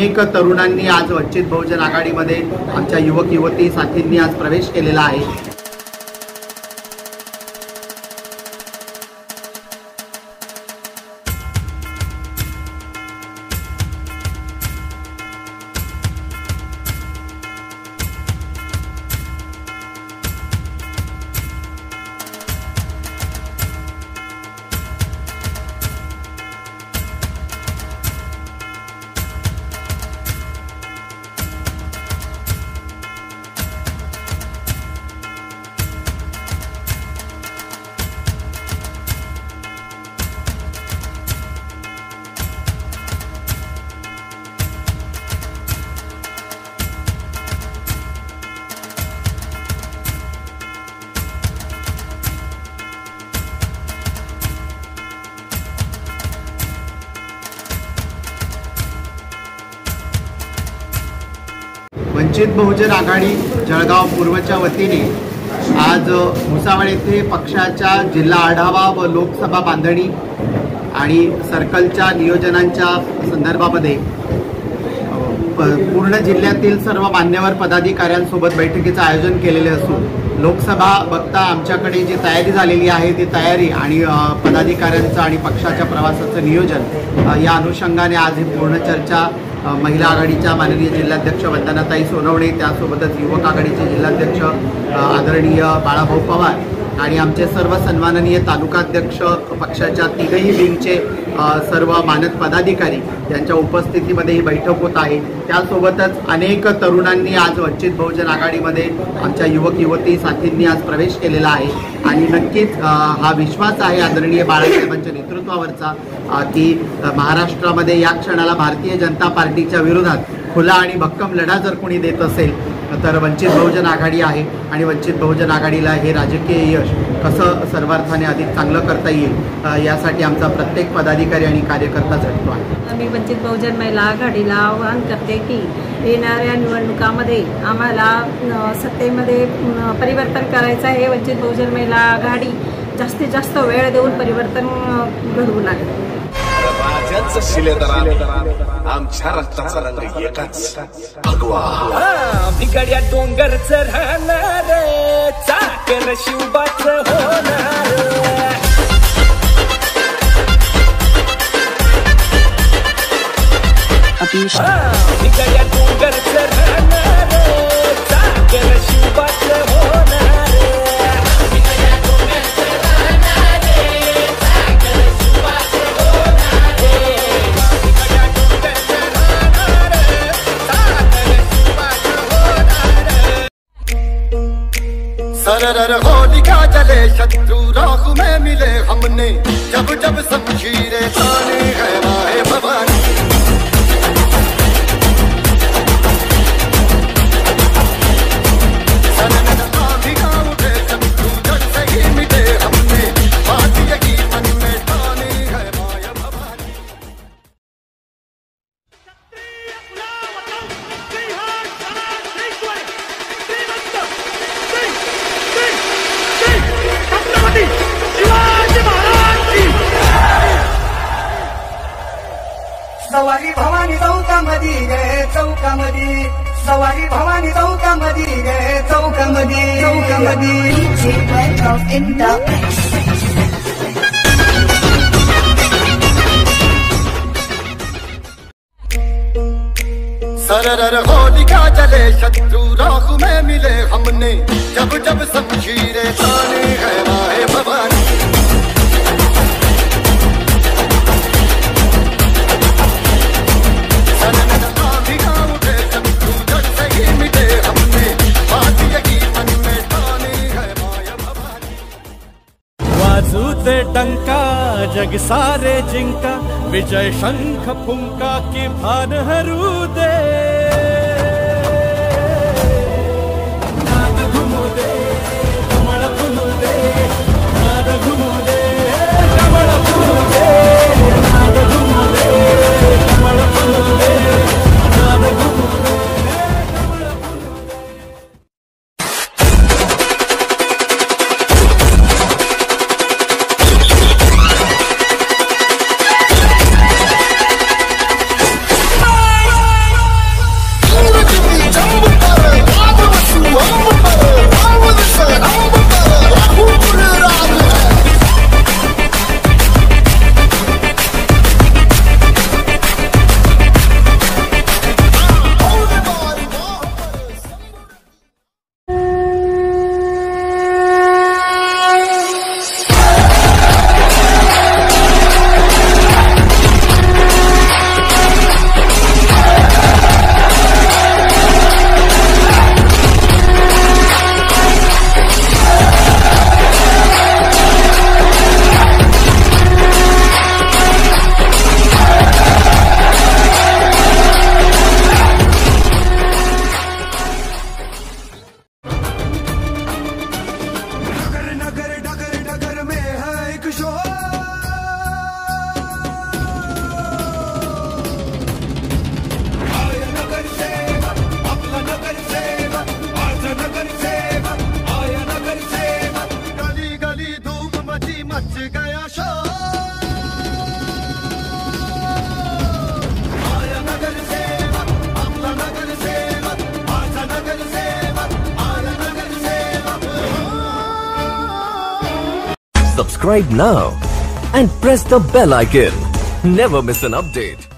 अनेक तरुणांनी आज वंचित बहुजन आघाडीमध्ये आमच्या युवक युवती साथींनी आज प्रवेश केलेला आहे। वंचित बहुजन आघाडी जळगाव पूर्वच्या वतीने आज भुसावळ येथे पक्षाच्या जिल्हा आढावा व लोकसभा बांधणी आणि सर्कलच्या नियोजनांच्या संदर्भामध्ये पूर्ण जिल्ह्यातील सर्व मान्यवर पदाधिकाऱ्यांसोबत बैठकीचं आयोजन केलेले असून लोकसभा बघता आमच्याकडे जी तयारी झालेली आहे ती तयारी आणि पदाधिकाऱ्यांचं आणि पक्षाच्या प्रवासाचं नियोजन या अनुषंगाने आज ही पूर्ण चर्चा महिला आघाडीच्या माननीय जिल्हाध्यक्ष वंदनाताई सोनवणे, त्यासोबतच युवक आघाडीचे जिल्हाध्यक्ष आदरणीय बाळाभाऊ पवार आणि आमचे सर्व सन्माननीय तालुकाध्यक्ष पक्षाच्या तिघही विंगचे सर्व मानद पदाधिकारी यांच्या उपस्थितीमध्ये ही बैठक होत आहे। त्यासोबतच अनेक तरुणांनी आज वंचित बहुजन आघाडीमध्ये आमच्या युवक युवती साथींनी आज प्रवेश केलेला आहे आणि नक्कीच हा विश्वास आहे आदरणीय बाळासाहेबांच्या नेतृत्वावरचा की महाराष्ट्रामध्ये या क्षणाला भारतीय जनता पार्टीच्या विरोधात खुला आणि भक्कम लढा जर कोणी देत असेल तर वंचित बहुजन आघाडी आहे आणि वंचित बहुजन आघाडीला हे राजकीय यश कसं सर्वार्थाने अधिक चांगलं करता येईल यासाठी आमचा प्रत्येक पदाधिकारी आणि कार्यकर्ता झटतो आहे। मी वंचित बहुजन महिला आघाडीला आवाहन करते की येणाऱ्या निवडणुकामध्ये आम्हाला सत्तेमध्ये परिवर्तन करायचं आहे। वंचित बहुजन महिला आघाडी जास्तीत जास्त वेळ देऊन परिवर्तन घडवू लागेल। राजांचं शिलेदार आमच्या रक्ताचा रंग एकाच भगवा भिगड्या डोंगरचं राहणार चाकर शिवबाचं होणार भिगड्या डोंगरचं राहणार चाकर शिवबाचं होणार सरर होलिका जले शत्रु राख में मिले हमने जब जब शमशीरें ताने है माए भवानी सवारी भवानी चौकामधी गे चौकामधी सवारी भवानी चौकामधी गे चौकामधी सरर होलिका जले शत्रु राख में मिले हमने जब जब शमशीरें ताने है माए भवानी वाजूते डंका जग सारे जिंका विजय शंख फुंका की भान हरू दे नाद घुमू दे कमळ फुलू दे नाद घुमू दे कमळ फुलू दे नाद घुमू दे कमळ फुलू दे नाद घुमू दे subscribe now and press the bell icon. Never miss an update.